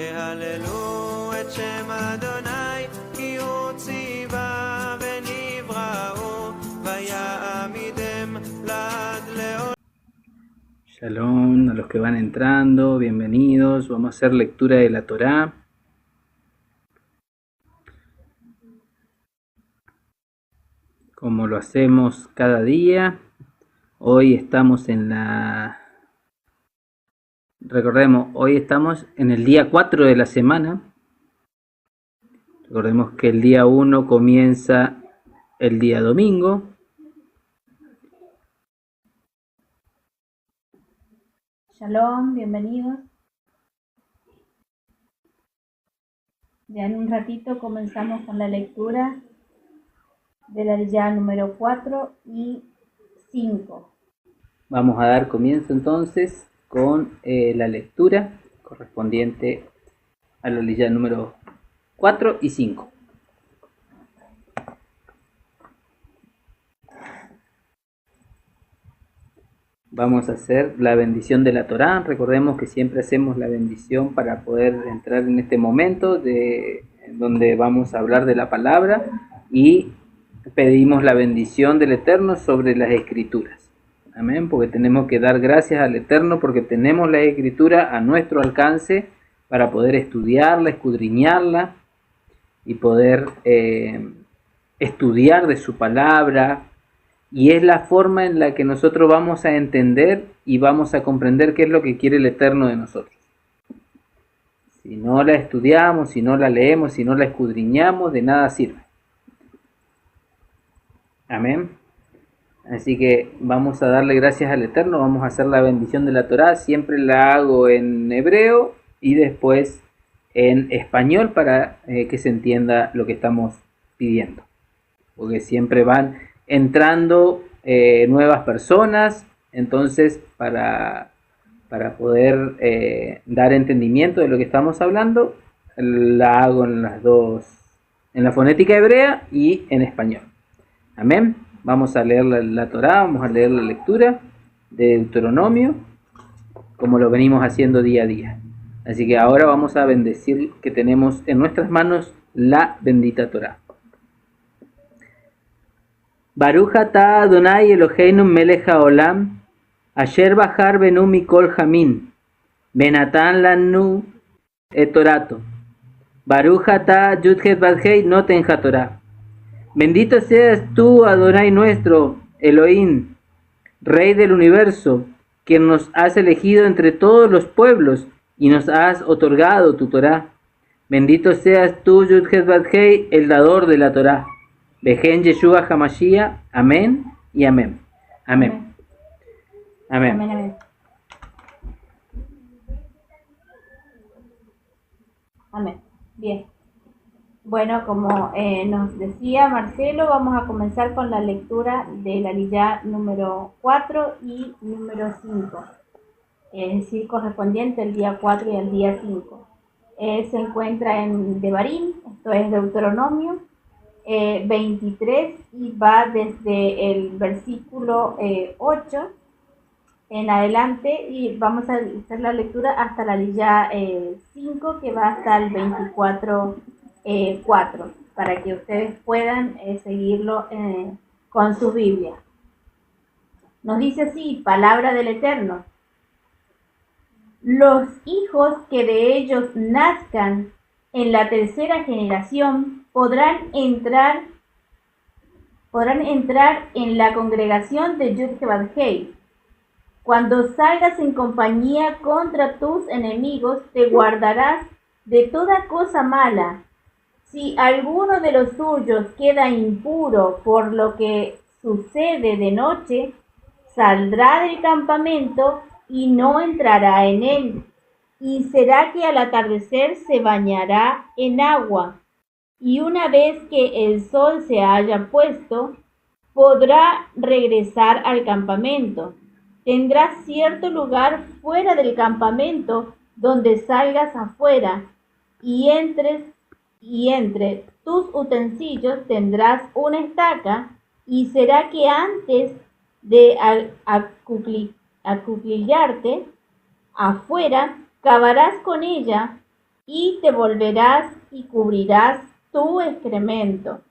יהללו את שם אדוני, כי הוא ציווה ונבראו, ויעמידם לעד לעולם. Shalom a los que van entrando, bienvenidos. Vamos a hacer lectura de la Torá. Como lo hacemos cada día. Hoy estamos hoy estamos en el día 4 de la semana. Recordemos que el día 1 comienza el día domingo. Shalom, bienvenidos. Ya en un ratito comenzamos con la lectura de la Aliyá número 4 y 5. Vamos a dar comienzo entonces con la lectura correspondiente a la Aliyá número 4 y 5. Vamos a hacer la bendición de la Torá. Recordemos que siempre hacemos la bendición para poder entrar en este momento donde vamos a hablar de la palabra y pedimos la bendición del Eterno sobre las Escrituras. Amén, porque tenemos que dar gracias al Eterno porque tenemos la Escritura a nuestro alcance para poder estudiarla, escudriñarla y poder estudiar de su palabra. Y es la forma en la que nosotros vamos a entender y vamos a comprender qué es lo que quiere el Eterno de nosotros. Si no la estudiamos, si no la leemos, si no la escudriñamos, de nada sirve. Amén. Así que vamos a darle gracias al Eterno, vamos a hacer la bendición de la Torá. Siempre la hago en hebreo y después en español para que se entienda lo que estamos pidiendo. Porque siempre van entrando nuevas personas, entonces para poder dar entendimiento de lo que estamos hablando, la hago en las dos, en la fonética hebrea y en español. Amén. Vamos a leer la Torá, vamos a leer la lectura de Deuteronomio, como lo venimos haciendo día a día. Así que ahora vamos a bendecir que tenemos en nuestras manos la bendita Torá. Baruch atah Adonai Eloheinu melech haolam, asher bahar benu mikol hamin, benatan lanu et torato. Baruch atah Yud-Het Vav-Hei noten haTorá. Bendito seas tú, Adonai nuestro, Elohim, Rey del universo, quien nos has elegido entre todos los pueblos y nos has otorgado tu Torá. Bendito seas tú, Yud-Het Vav-Hei, el dador de la Torá. Bejen Yeshua HaMashiach, amén y amén. Amén. Amén. Amén, amén. Amén. Bien. Bueno, como nos decía Marcelo, vamos a comenzar con la lectura de la Aliyá número 4 y número 5. Es decir, correspondiente al día 4 y al día 5. Se encuentra en Devarim, esto es Deuteronomio 23 y va desde el versículo 8 en adelante y vamos a hacer la lectura hasta la Aliyá 5 que va hasta el 24 4 para que ustedes puedan seguirlo con su Biblia. Nos dice así, palabra del Eterno: los hijos que de ellos nazcan en la tercera generación podrán entrar en la congregación de Yud-Het Vav-Hei. Cuando salgas en compañía contra tus enemigos, te guardarás de toda cosa mala. Si alguno de los suyos queda impuro por lo que sucede de noche, saldrá del campamento y no entrará en él, y será que al atardecer se bañará en agua, y una vez que el sol se haya puesto, podrá regresar al campamento. Tendrás cierto lugar fuera del campamento donde salgas afuera, y entre tus utensilios tendrás una estaca, y será que antes de acuclillarte afuera, cavarás con ella y te volverás y cubrirás tu excremento.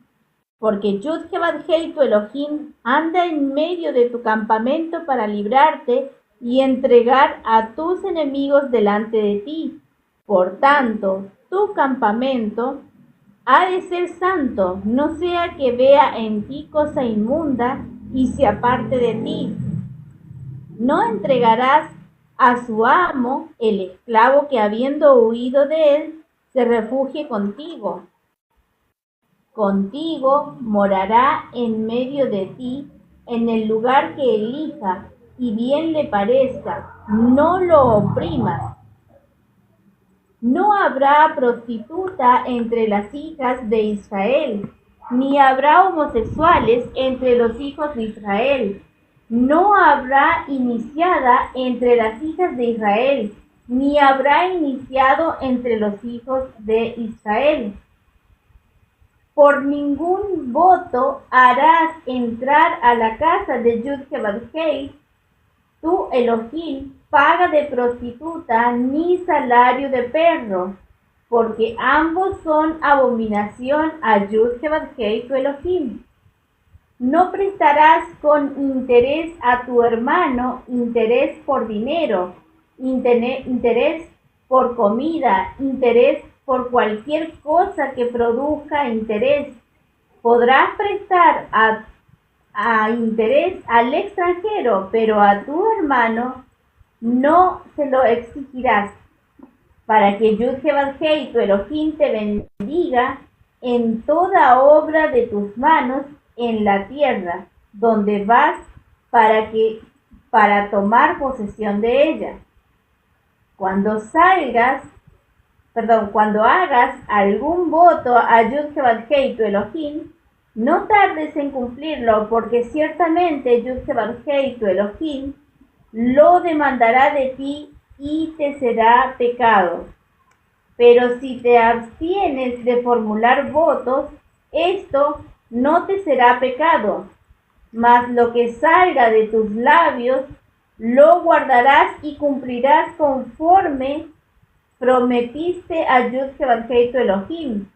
Porque Yud-Heh-Vad-Hei, tu Elohim, anda en medio de tu campamento para librarte y entregar a tus enemigos delante de ti. Por tanto, tu campamento ha de ser santo, no sea que vea en ti cosa inmunda y se aparte de ti. No entregarás a su amo el esclavo que habiendo huido de él, se refugie contigo. Contigo morará en medio de ti, en el lugar que elija, y bien le parezca, no lo oprimas. No habrá prostituta entre las hijas de Israel, ni habrá homosexuales entre los hijos de Israel. No habrá iniciada entre las hijas de Israel, ni habrá iniciado entre los hijos de Israel. Por ningún voto harás entrar a la casa de Yud-Heh-Vad-Hei, tu Elohim, paga de prostituta ni salario de perro, porque ambos son abominación a Yud-Heh-Vad-Hei, tu Elohim. No prestarás con interés a tu hermano interés por dinero, interés por comida, interés por cualquier cosa que produzca interés. Podrás prestar a interés al extranjero, pero a tu hermano no se lo exigirás, para que Yud-Heh-Vad-Hei, tu Elohim, te bendiga en toda obra de tus manos en la tierra, donde vas para tomar posesión de ella. Cuando hagas algún voto a Yud-Heh-Vad-Hei, tu Elohim, no tardes en cumplirlo, porque ciertamente Yud-Heh-Vad-Hei, tu Elohim, lo demandará de ti y te será pecado. Pero si te abstienes de formular votos, esto no te será pecado, mas lo que salga de tus labios lo guardarás y cumplirás conforme prometiste a Yud-Heh-Vad-Hei, tu Elohim,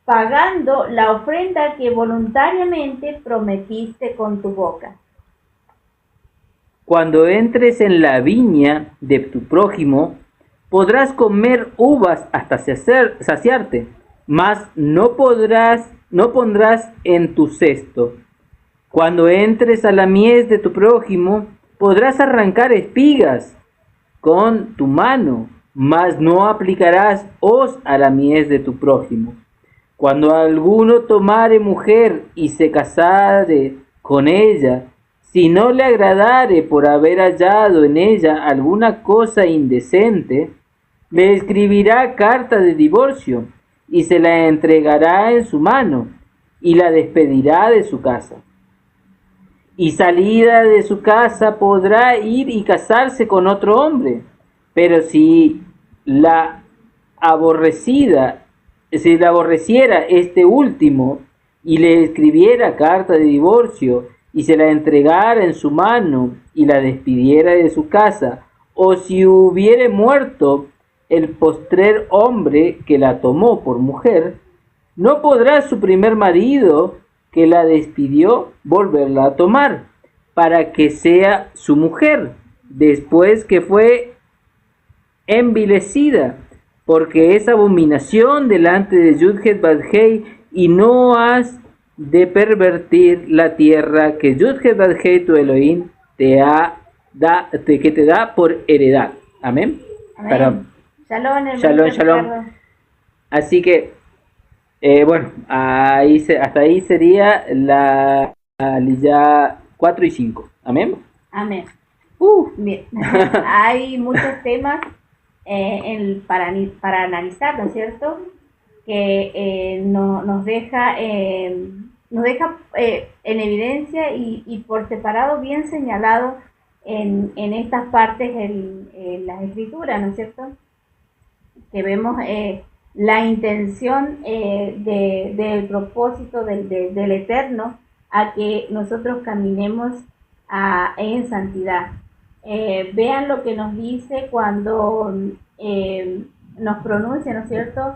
pagando la ofrenda que voluntariamente prometiste con tu boca. Cuando entres en la viña de tu prójimo, podrás comer uvas hasta saciarte, mas no pondrás en tu cesto. Cuando entres a la mies de tu prójimo, podrás arrancar espigas con tu mano, mas no aplicarás hoz a la mies de tu prójimo. Cuando alguno tomare mujer y se casare con ella, si no le agradare por haber hallado en ella alguna cosa indecente, le escribirá carta de divorcio y se la entregará en su mano y la despedirá de su casa. Y salida de su casa podrá ir y casarse con otro hombre, pero si la aborreciera este último y le escribiera carta de divorcio y se la entregara en su mano y la despidiera de su casa, o si hubiere muerto el postrer hombre que la tomó por mujer, no podrá su primer marido que la despidió volverla a tomar, para que sea su mujer, después que fue envilecida, porque es abominación delante de Yud-Heh-Vad-Hei, y no has de pervertir la tierra que Yud-Heh-Vad-Hei, tu Elohim, te da por heredad. Amén. Amén. Shalom, hermano. Shalom, shalom. Así que, bueno, hasta ahí sería la Aliyá 4 y 5. Amén. Amén. Bien. Hay muchos temas para analizar, ¿no es cierto? Que nos deja en evidencia y por separado bien señalado en estas partes en las escrituras, ¿no es cierto? Que vemos la intención del propósito del Eterno a que nosotros caminemos en santidad. Vean lo que nos dice cuando nos pronuncia, ¿no es cierto?,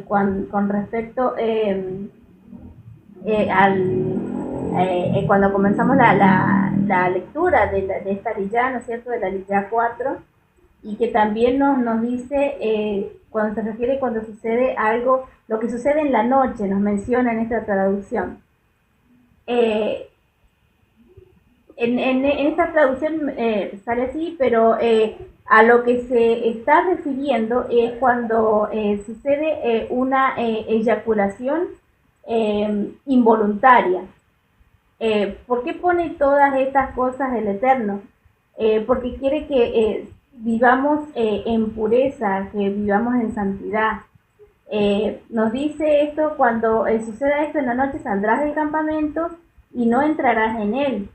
con respecto cuando comenzamos la lectura de esta liyá, ¿no es cierto?, de la liyá 4, y que también nos dice, cuando se refiere cuando sucede algo, lo que sucede en la noche, nos menciona en esta traducción. En esta traducción sale así, pero a lo que se está refiriendo es cuando sucede una eyaculación involuntaria. ¿Por qué pone todas estas cosas el Eterno? Porque quiere que vivamos en pureza, que vivamos en santidad. Nos dice esto: cuando suceda esto en la noche, saldrás del campamento y no entrarás en él,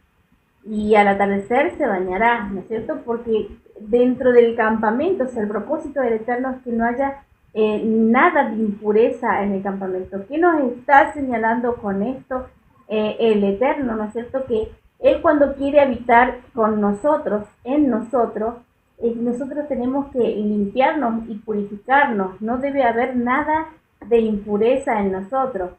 y al atardecer se bañará, ¿no es cierto? Porque dentro del campamento, o sea, el propósito del Eterno es que no haya nada de impureza en el campamento. ¿Qué nos está señalando con esto el Eterno, ¿no es cierto? Que Él, cuando quiere habitar con nosotros, en nosotros, nosotros tenemos que limpiarnos y purificarnos. No debe haber nada de impureza en nosotros.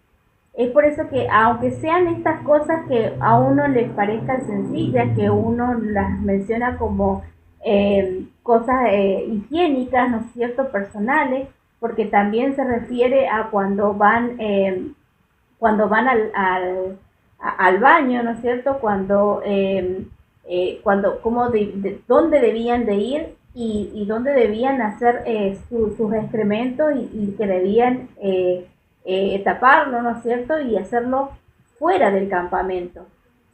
Es por eso que, aunque sean estas cosas que a uno les parezcan sencillas, que uno las menciona como cosas higiénicas, ¿no es cierto?, personales, porque también se refiere a cuando van al baño, ¿no es cierto?, cuando dónde debían de ir y dónde debían hacer sus excrementos, y que debían taparlo, ¿no es cierto?, y hacerlo fuera del campamento.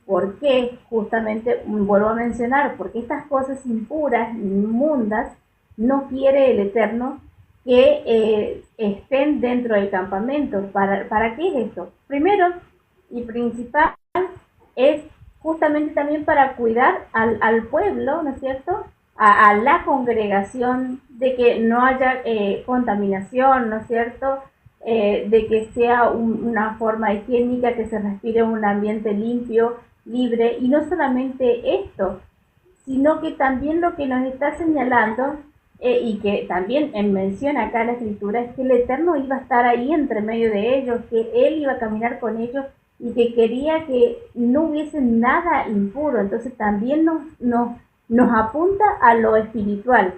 ¿Por qué? Justamente, vuelvo a mencionar, porque estas cosas impuras, inmundas, no quiere el Eterno que estén dentro del campamento. ¿Para qué es esto? Primero y principal es justamente también para cuidar al pueblo, ¿no es cierto?, a la congregación, de que no haya contaminación, ¿no es cierto?, de que sea una forma higiénica, que se respire un ambiente limpio, libre. Y no solamente esto, sino que también lo que nos está señalando, y que también menciona acá la Escritura, es que el Eterno iba a estar ahí entre medio de ellos, que Él iba a caminar con ellos, y que quería que no hubiese nada impuro. Entonces también nos apunta a lo espiritual,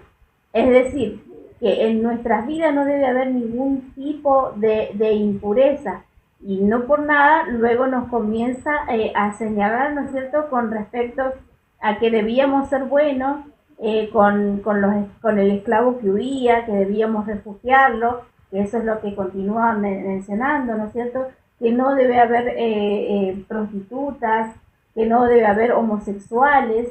es decir, que en nuestras vidas no debe haber ningún tipo de impureza. Y no por nada luego nos comienza a señalar, ¿no es cierto?, con respecto a que debíamos ser buenos con el esclavo que huía, que debíamos refugiarlo, que eso es lo que continúa mencionando, ¿no es cierto?, que no debe haber prostitutas, que no debe haber homosexuales,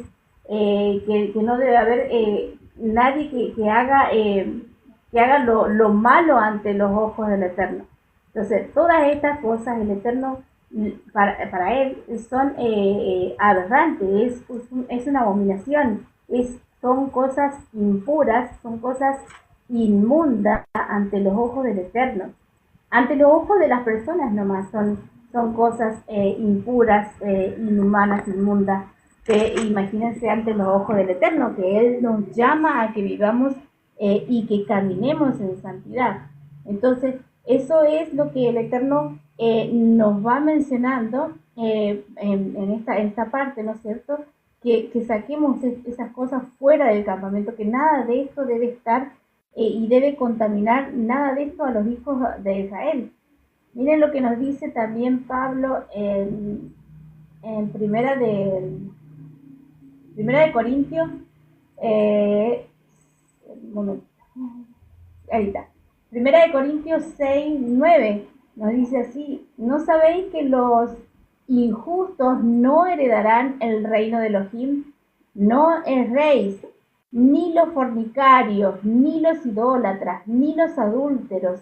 que no debe haber nadie que haga lo malo ante los ojos del Eterno. Entonces, todas estas cosas, el Eterno, para Él, son aberrantes, es una abominación, son cosas impuras, son cosas inmundas ante los ojos del Eterno. Ante los ojos de las personas nomás son cosas impuras, inhumanas, inmundas, que imagínense ante los ojos del Eterno, que Él nos llama a que vivamos y que caminemos en santidad. Entonces, eso es lo que el Eterno nos va mencionando en esta parte, ¿no es cierto?, que saquemos esas cosas fuera del campamento, que nada de esto debe estar y debe contaminar nada de esto a los hijos de Israel. Miren lo que nos dice también Pablo en Primera de Corintios, un momento, ahí está, Primera de Corintios 6:9, nos dice así: ¿no sabéis que los injustos no heredarán el reino de Elohim? No erréis, ni los fornicarios, ni los idólatras, ni los adúlteros,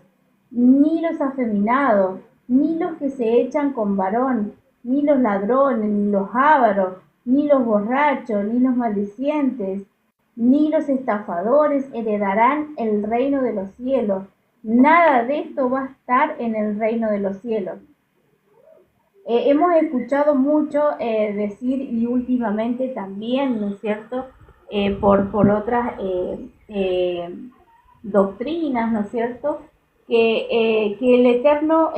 ni los afeminados, ni los que se echan con varón, ni los ladrones, ni los ávaros, ni los borrachos, ni los maldicientes, ni los estafadores heredarán el reino de los cielos. Nada de esto va a estar en el reino de los cielos. Hemos escuchado mucho decir, y últimamente también, ¿no es cierto?, por otras doctrinas, ¿no es cierto? Que el Eterno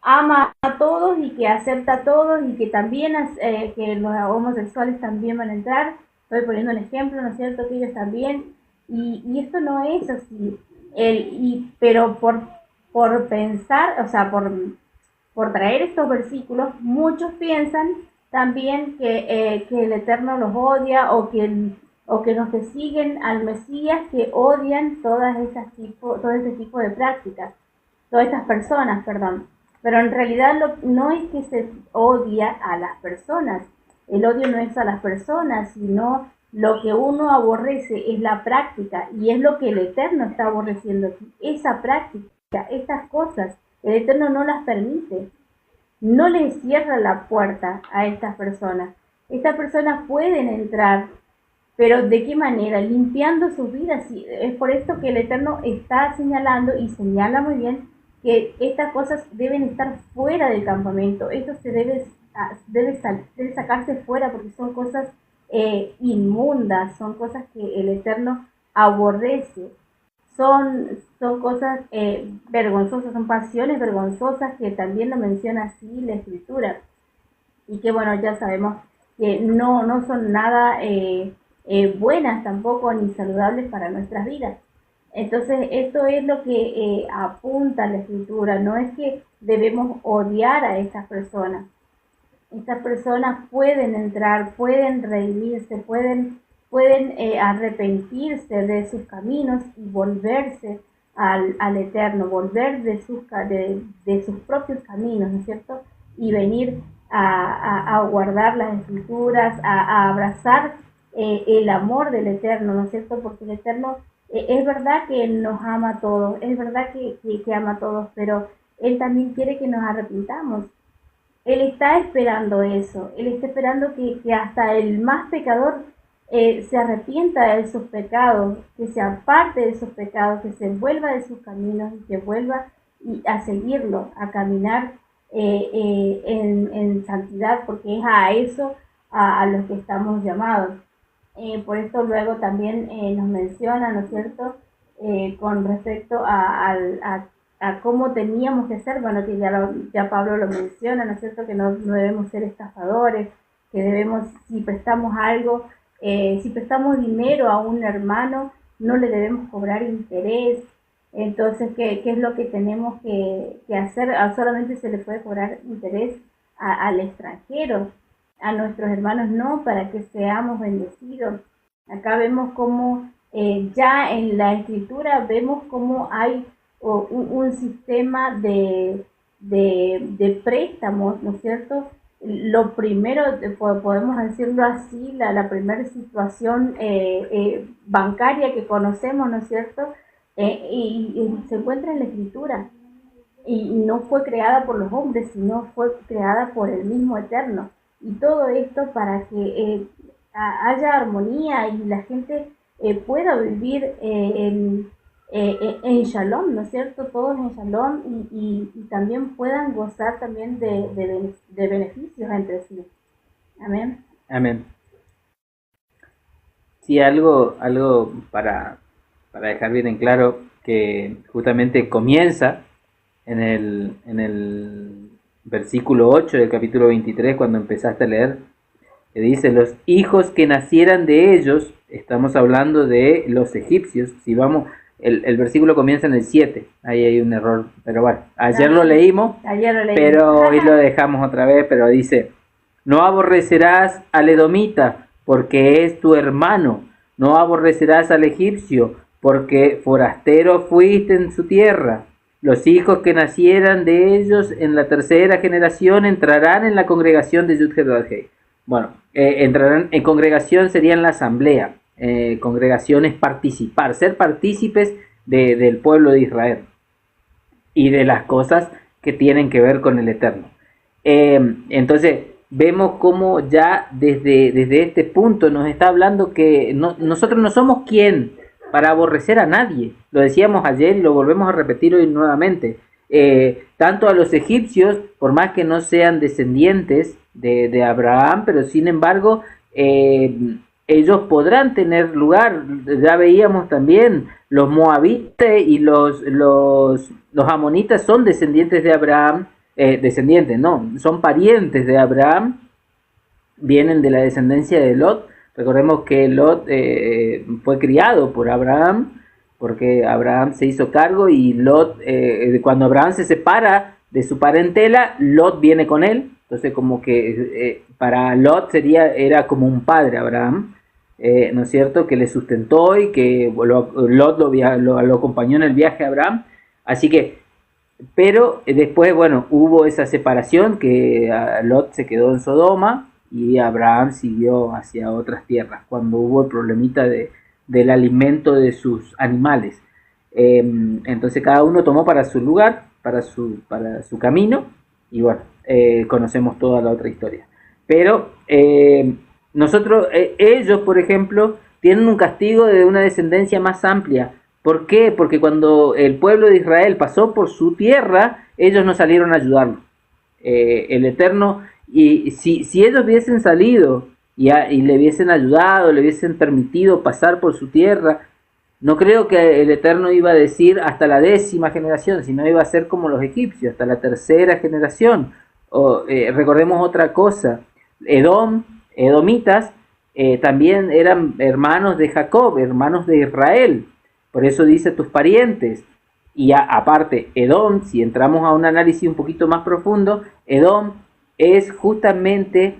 ama a todos y que acepta a todos y que también que los homosexuales también van a entrar. Estoy poniendo un ejemplo, ¿no es cierto? Que ellos también. Y esto no es así. Pero por pensar, o sea, por traer estos versículos, muchos piensan también que el Eterno los odia o que los que siguen al Mesías que odian todo este tipo de prácticas, todas estas personas, perdón. Pero en realidad no es que se odia a las personas, el odio no es a las personas, sino lo que uno aborrece es la práctica y es lo que el Eterno está aborreciendo aquí, esa práctica, estas cosas. El Eterno no las permite, no les cierra la puerta a estas personas. Estas personas pueden entrar, pero ¿de qué manera? Limpiando sus vidas. Es por esto que el Eterno está señalando y señala muy bien que estas cosas deben estar fuera del campamento. Esto se debe sacarse fuera porque son cosas inmundas, son cosas que el Eterno aborrece. Son cosas vergonzosas, son pasiones vergonzosas que también lo menciona así la Escritura. Y que bueno, ya sabemos que no son nada buenas tampoco ni saludables para nuestras vidas. Entonces esto es lo que apunta la Escritura, no es que debemos odiar a estas personas. Estas personas pueden entrar, pueden redimirse, pueden arrepentirse de sus caminos y volverse al Eterno, volver de sus propios caminos, ¿no es cierto? Y venir a guardar las Escrituras, a abrazar el amor del Eterno, ¿no es cierto? Porque el Eterno es verdad que Él nos ama a todos, es verdad que ama a todos, pero Él también quiere que nos arrepintamos. Él está esperando eso, Él está esperando que hasta el más pecador se arrepienta de sus pecados, que se aparte de sus pecados, que se vuelva de sus caminos y que vuelva a seguirlo, a caminar en santidad, porque es a eso a los que estamos llamados. Por esto luego también nos menciona, ¿no es cierto?, con respecto a cómo teníamos que ser, bueno, que ya Pablo lo menciona, ¿no es cierto?, que no debemos ser estafadores, que debemos, si prestamos algo, si prestamos dinero a un hermano, no le debemos cobrar interés. Entonces, ¿qué es lo que tenemos que hacer? Solamente se le puede cobrar interés al extranjero, a nuestros hermanos no, para que seamos bendecidos. Acá vemos cómo ya en la Escritura vemos cómo hay un sistema de préstamos, ¿no es cierto? Lo primero, podemos decirlo así, la primera situación bancaria que conocemos, ¿no es cierto? Y se encuentra en la Escritura. Y no fue creada por los hombres, sino fue creada por el mismo Eterno. Y todo esto para que haya armonía y la gente pueda vivir en Shalom, ¿no es cierto? Todos en Shalom y también puedan gozar también de beneficios entre sí. Amén. Amén. Sí, algo para dejar bien en claro, que justamente comienza en el versículo 8 del capítulo 23, cuando empezaste a leer, que dice: los hijos que nacieran de ellos, estamos hablando de los egipcios. Si vamos, el versículo comienza en el 7, ahí hay un error, pero bueno, ayer lo leímos, pero hoy lo dejamos otra vez, pero dice: no aborrecerás al edomita, porque es tu hermano, no aborrecerás al egipcio, porque forastero fuiste en su tierra. Los hijos que nacieran de ellos en la tercera generación entrarán en la congregación de Yud-Heh-Vav-Heh. Bueno, entrarán en congregación, sería en la asamblea. Congregación es participar, ser partícipes del pueblo de Israel y de las cosas que tienen que ver con el Eterno. Entonces, vemos cómo ya desde este punto nos está hablando que nosotros no somos quien para aborrecer a nadie. Lo decíamos ayer y lo volvemos a repetir hoy nuevamente. Tanto a los egipcios, por más que no sean descendientes de Abraham, pero sin embargo ellos podrán tener lugar. Ya veíamos también, los moabitas y los amonitas son descendientes de Abraham, descendientes, no, son parientes de Abraham, vienen de la descendencia de Lot. Recordemos que Lot fue criado por Abraham, porque Abraham se hizo cargo y Lot, cuando Abraham se separa de su parentela, Lot viene con él. Entonces como que para Lot era como un padre Abraham, ¿no es cierto? Que le sustentó y que Lot lo acompañó en el viaje a Abraham. Así que, pero después, bueno, hubo esa separación que Lot se quedó en Sodoma y Abraham siguió hacia otras tierras cuando hubo el problemita del alimento de sus animales. Entonces cada uno tomó para su lugar, para su camino, y bueno, conocemos toda la otra historia. Pero nosotros, ellos, por ejemplo, tienen un castigo de una descendencia más amplia. ¿Por qué? Porque cuando el pueblo de Israel pasó por su tierra, ellos no salieron a ayudarlo. El Eterno, y si ellos hubiesen salido y le hubiesen ayudado, le hubiesen permitido pasar por su tierra, no creo que el Eterno iba a decir hasta la 10ª generación, sino iba a ser como los egipcios, hasta la 3ª generación. Recordemos otra cosa, edomitas también eran hermanos de Jacob, hermanos de Israel, por eso dice tus parientes. Y aparte, Edom, si entramos a un análisis un poquito más profundo, Edom es justamente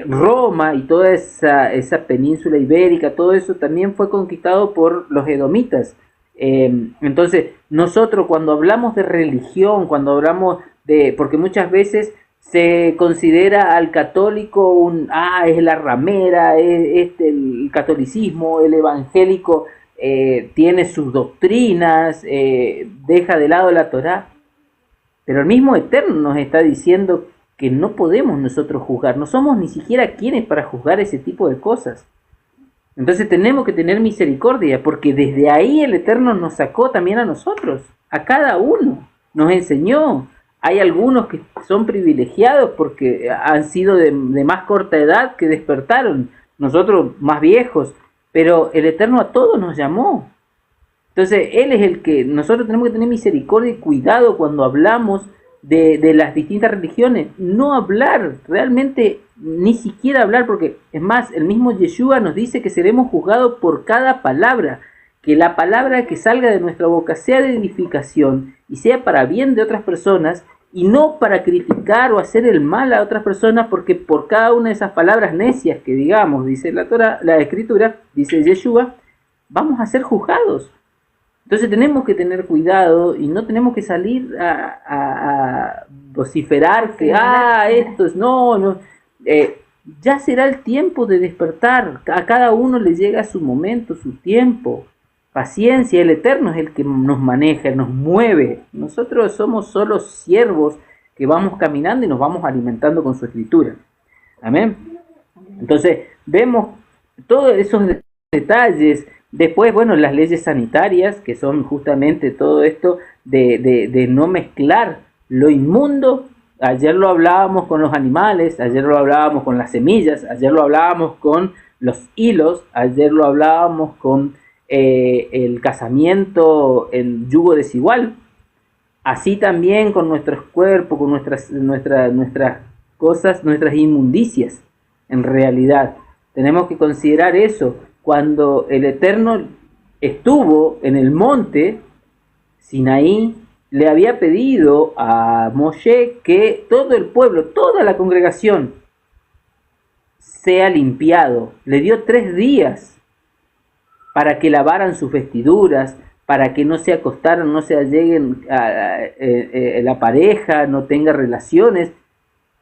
Roma y toda esa península ibérica, todo eso también fue conquistado por los edomitas. Entonces, nosotros cuando hablamos de religión, cuando hablamos porque muchas veces se considera al católico es la ramera, el catolicismo, el evangélico tiene sus doctrinas, deja de lado la Torá, pero el mismo Eterno nos está diciendo que no podemos nosotros juzgar, no somos ni siquiera quienes para juzgar ese tipo de cosas. Entonces tenemos que tener misericordia, porque desde ahí el Eterno nos sacó también a nosotros, a cada uno, nos enseñó. Hay algunos que son privilegiados porque han sido de más corta edad que despertaron, nosotros más viejos, pero el Eterno a todos nos llamó. Entonces Él es el que nosotros tenemos que tener misericordia y cuidado cuando hablamos de las distintas religiones, no hablar, realmente ni siquiera hablar, porque es más, el mismo Yeshua nos dice que seremos juzgados por cada palabra, que la palabra que salga de nuestra boca sea de edificación y sea para bien de otras personas y no para criticar o hacer el mal a otras personas, porque por cada una de esas palabras necias que digamos, dice la Torah, la Escritura, dice Yeshua, vamos a ser juzgados. Entonces tenemos que tener cuidado y no tenemos que salir a vociferar que esto es no. Ya será el tiempo de despertar. A cada uno le llega su momento, su tiempo. Paciencia, el Eterno es el que nos maneja, nos mueve. Nosotros somos solo siervos que vamos caminando y nos vamos alimentando con su Escritura. Amén. Entonces vemos todos esos detalles. Después, bueno, las leyes sanitarias, que son justamente todo esto de no mezclar lo inmundo. Ayer lo hablábamos con los animales, ayer lo hablábamos con las semillas, ayer lo hablábamos con los hilos, ayer lo hablábamos con el casamiento, el yugo desigual. Así también con nuestros cuerpos, con nuestras cosas, nuestras inmundicias. En realidad, tenemos que considerar eso. Cuando el Eterno estuvo en el monte Sinaí, le había pedido a Moshe que todo el pueblo, toda la congregación, sea limpiado. Le dio 3 días para que lavaran sus vestiduras, para que no se acostaran, no se alleguen a la pareja, no tenga relaciones.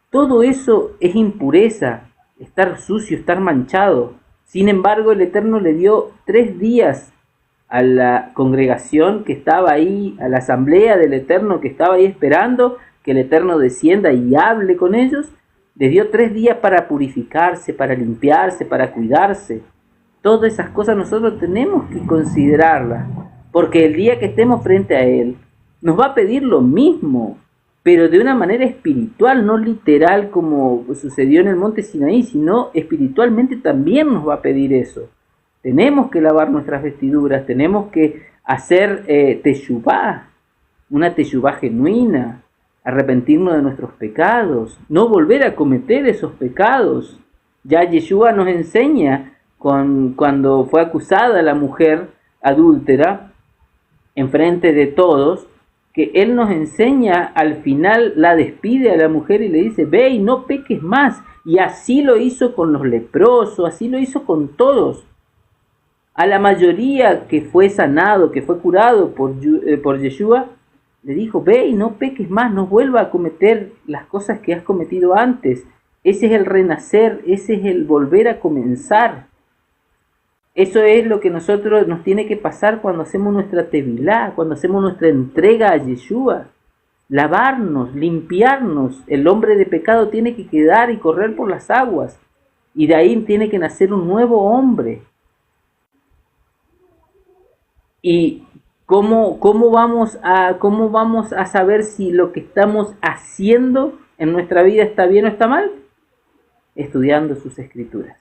Todo eso es impureza, estar sucio, estar manchado. Sin embargo, el Eterno le dio 3 días a la congregación que estaba ahí, a la asamblea del Eterno que estaba ahí esperando que el Eterno descienda y hable con ellos. Les dio 3 días para purificarse, para limpiarse, para cuidarse. Todas esas cosas nosotros tenemos que considerarlas, porque el día que estemos frente a Él, nos va a pedir lo mismo. pero de una manera espiritual, no literal como sucedió en el monte Sinaí, sino espiritualmente también nos va a pedir eso. Tenemos que lavar nuestras vestiduras, tenemos que hacer teshuvá, una teshuvá genuina, arrepentirnos de nuestros pecados, no volver a cometer esos pecados. Ya Yeshua nos enseña cuando fue acusada la mujer adúltera enfrente de todos, que él nos enseña, al final la despide a la mujer y le dice, ve y no peques más. Y así lo hizo con los leprosos, así lo hizo con todos. A la mayoría que fue sanado, que fue curado por Yeshua, le dijo, ve y no peques más, no vuelva a cometer las cosas que has cometido antes. Ese es el renacer, ese es el volver a comenzar. Eso es lo que nosotros nos tiene que pasar cuando hacemos nuestra tevilá, cuando hacemos nuestra entrega a Yeshua. Lavarnos, limpiarnos. El hombre de pecado tiene que quedar y correr por las aguas. Y de ahí tiene que nacer un nuevo hombre. ¿Y cómo vamos a saber si lo que estamos haciendo en nuestra vida está bien o está mal? Estudiando sus escrituras.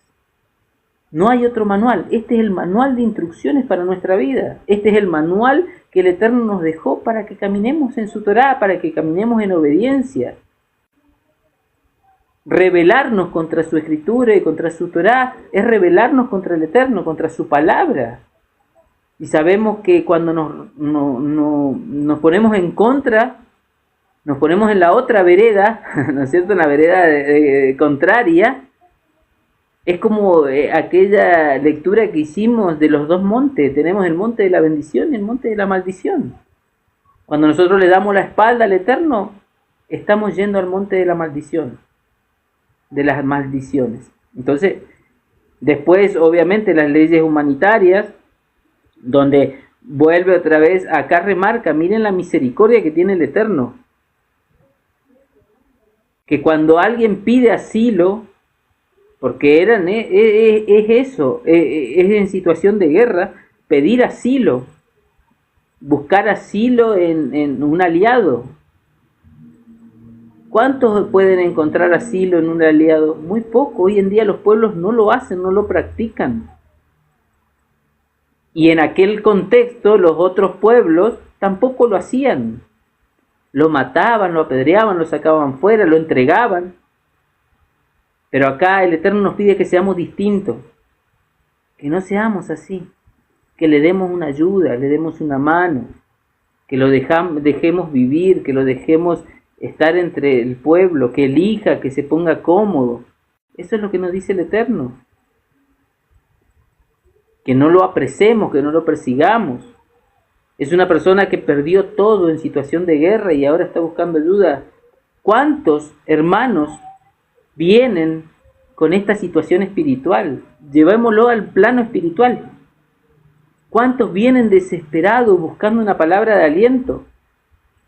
No hay otro manual. Este es el manual de instrucciones para nuestra vida. Este es el manual que el Eterno nos dejó para que caminemos en su Torá, para que caminemos en obediencia. Rebelarnos contra su escritura y contra su Torá es rebelarnos contra el Eterno, contra su palabra. Y sabemos que cuando nos ponemos en contra, nos ponemos en la otra vereda, ¿no es cierto?, en la vereda contraria. Es como aquella lectura que hicimos de los dos montes. Tenemos el monte de la bendición y el monte de la maldición. Cuando nosotros le damos la espalda al Eterno, estamos yendo al monte de la maldición, de las maldiciones. Entonces, después, obviamente, las leyes humanitarias, donde vuelve otra vez, acá remarca, miren la misericordia que tiene el Eterno. Que cuando alguien pide asilo, porque es eso, es en situación de guerra, pedir asilo, buscar asilo en un aliado. ¿Cuántos pueden encontrar asilo en un aliado? Muy poco. Hoy en día los pueblos no lo hacen, no lo practican. Y en aquel contexto los otros pueblos tampoco lo hacían. Lo mataban, lo apedreaban, lo sacaban fuera, lo entregaban. Pero acá el Eterno nos pide que seamos distintos, que no seamos así, que le demos una ayuda, le demos una mano, que lo dejemos vivir, que lo dejemos estar entre el pueblo, que elija, que se ponga cómodo. Eso es lo que nos dice el Eterno. Que no lo apresemos, que no lo persigamos. Es una persona que perdió todo en situación de guerra y ahora está buscando ayuda. ¿Cuántos hermanos vienen con esta situación espiritual? Llevémoslo al plano espiritual. ¿Cuántos vienen desesperados buscando una palabra de aliento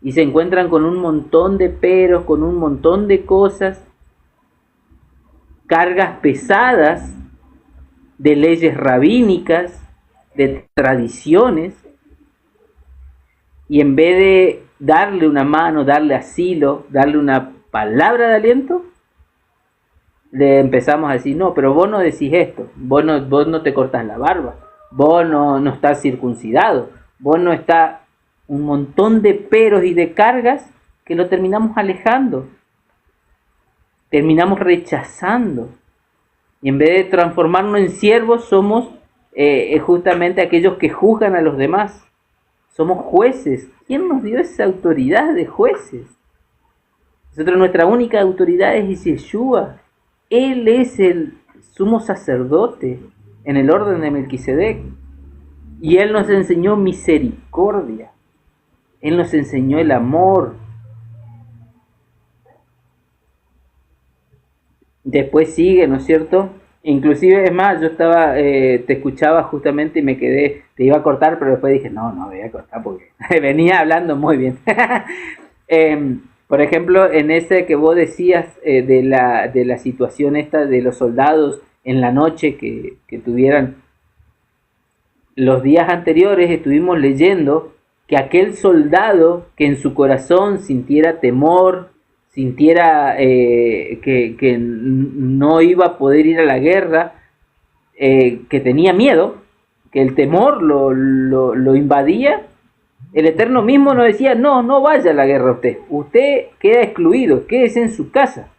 y se encuentran con un montón de peros, con un montón de cosas, cargas pesadas de leyes rabínicas, de tradiciones, y en vez de darle una mano, darle asilo, darle una palabra de aliento, le empezamos a decir, no, pero vos no decís esto, vos no te cortas la barba, vos no estás circuncidado, vos no estás... Un montón de peros y de cargas que lo terminamos alejando, terminamos rechazando. Y en vez de transformarnos en siervos, somos justamente aquellos que juzgan a los demás. Somos jueces. ¿Quién nos dio esa autoridad de jueces? Nosotros, nuestra única autoridad es Yeshua. Él es el sumo sacerdote en el orden de Melquisedec. Y Él nos enseñó misericordia. Él nos enseñó el amor. Después sigue, ¿no es cierto? Inclusive, es más, yo te escuchaba justamente y me quedé, te iba a cortar, pero después dije, no voy a cortar porque venía hablando muy bien. Por ejemplo, en ese que vos decías de la situación esta de los soldados en la noche que tuvieran, los días anteriores estuvimos leyendo que aquel soldado que en su corazón sintiera temor, sintiera que no iba a poder ir a la guerra, que tenía miedo, que el temor lo invadía, el Eterno mismo nos decía, no vaya a la guerra usted queda excluido, quédese en su casa,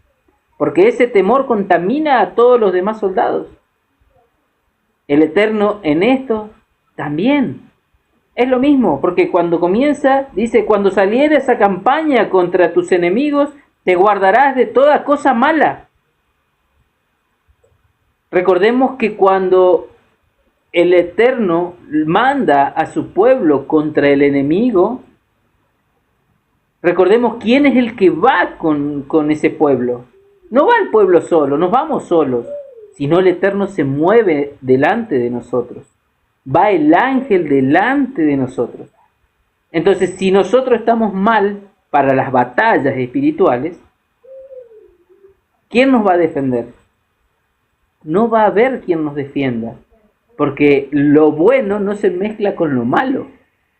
porque ese temor contamina a todos los demás soldados. El Eterno en esto también es lo mismo, porque cuando comienza, dice, cuando salieres a campaña contra tus enemigos, te guardarás de toda cosa mala. Recordemos que cuando el Eterno manda a su pueblo contra el enemigo, recordemos quién es el que va con ese pueblo. No va el pueblo solo, no vamos solos, sino el Eterno se mueve delante de nosotros. Va el ángel delante de nosotros. Entonces, si nosotros estamos mal para las batallas espirituales, ¿quién nos va a defender? No va a haber quien nos defienda, porque lo bueno no se mezcla con lo malo.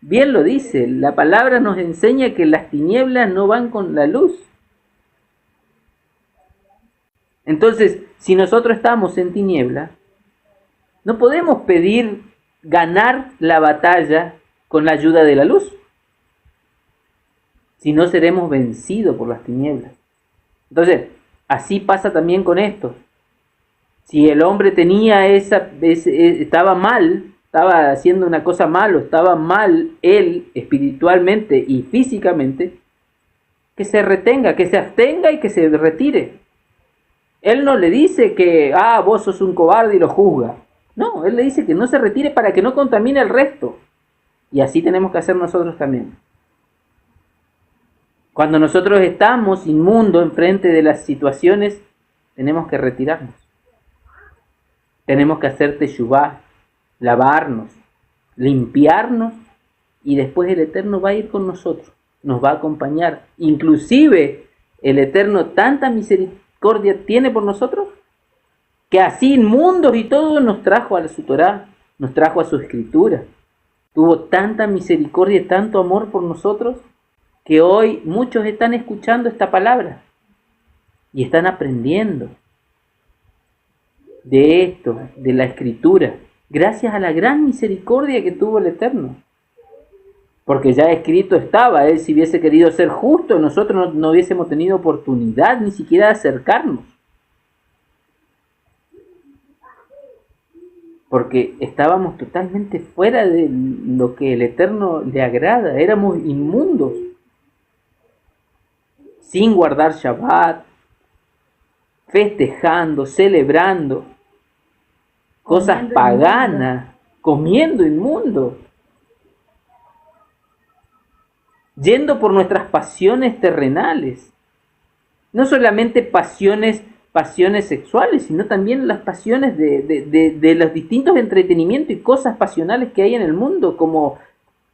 Bien lo dice, la palabra nos enseña que las tinieblas no van con la luz. Entonces, si nosotros estamos en tiniebla, no podemos pedir ganar la batalla con la ayuda de la luz, si no seremos vencidos por las tinieblas. Entonces, así pasa también con esto. Si el hombre tenía estaba mal, estaba haciendo una cosa malo, estaba mal él espiritualmente y físicamente, que se retenga, que se abstenga y que se retire. Él no le dice que, vos sos un cobarde y lo juzga. No, él le dice que no se retire para que no contamine al resto. Y así tenemos que hacer nosotros también. Cuando nosotros estamos inmundos enfrente de las situaciones, tenemos que retirarnos. Tenemos que hacer teshuvá, lavarnos, limpiarnos, y después el Eterno va a ir con nosotros, nos va a acompañar. Inclusive el Eterno tanta misericordia tiene por nosotros, que así inmundos y todo nos trajo a su Torá, nos trajo a su escritura. Tuvo tanta misericordia y tanto amor por nosotros, que hoy muchos están escuchando esta palabra y están aprendiendo de esto, de la escritura, gracias a la gran misericordia que tuvo el Eterno. Porque ya escrito estaba, él si hubiese querido ser justo, nosotros no hubiésemos tenido oportunidad ni siquiera de acercarnos. Porque estábamos totalmente fuera de lo que el Eterno le agrada, éramos inmundos, sin guardar Shabbat, festejando, celebrando, cosas paganas, comiendo inmundo, yendo por nuestras pasiones terrenales, no solamente pasiones sexuales, sino también las pasiones de los distintos entretenimientos y cosas pasionales que hay en el mundo, como,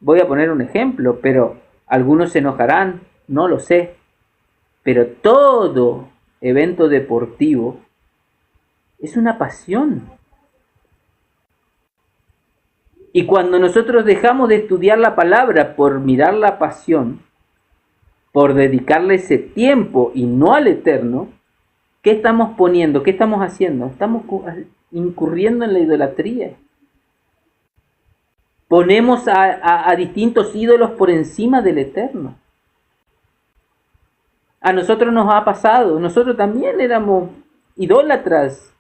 voy a poner un ejemplo, pero algunos se enojarán, no lo sé, pero todo evento deportivo es una pasión. Y cuando nosotros dejamos de estudiar la palabra por mirar la pasión, por dedicarle ese tiempo y no al Eterno, ¿qué estamos poniendo? ¿Qué estamos haciendo? Estamos incurriendo en la idolatría. Ponemos a distintos ídolos por encima del Eterno. A nosotros nos ha pasado, nosotros también éramos idólatras.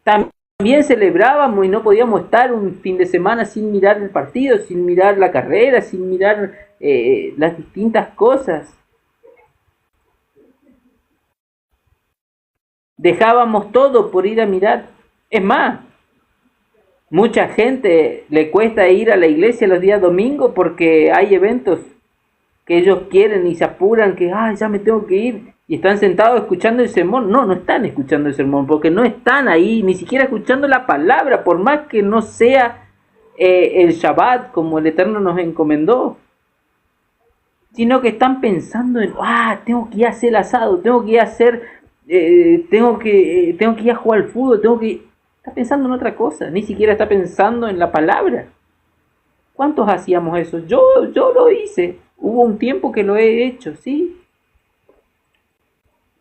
También celebrábamos y no podíamos estar un fin de semana sin mirar el partido, sin mirar la carrera, sin mirar las distintas cosas. Dejábamos todo por ir a mirar. Es más, mucha gente le cuesta ir a la iglesia los días domingos porque hay eventos que ellos quieren y se apuran que ya me tengo que ir, y están sentados escuchando el sermón. No están escuchando el sermón porque no están ahí ni siquiera escuchando la palabra, por más que no sea el Shabbat como el Eterno nos encomendó, sino que están pensando en tengo que ir a hacer el asado, tengo que ir a hacer tengo que ir a jugar al fútbol, está pensando en otra cosa, ni siquiera está pensando en la palabra. ¿Cuántos hacíamos eso? Yo lo hice. Hubo un tiempo que lo he hecho, sí.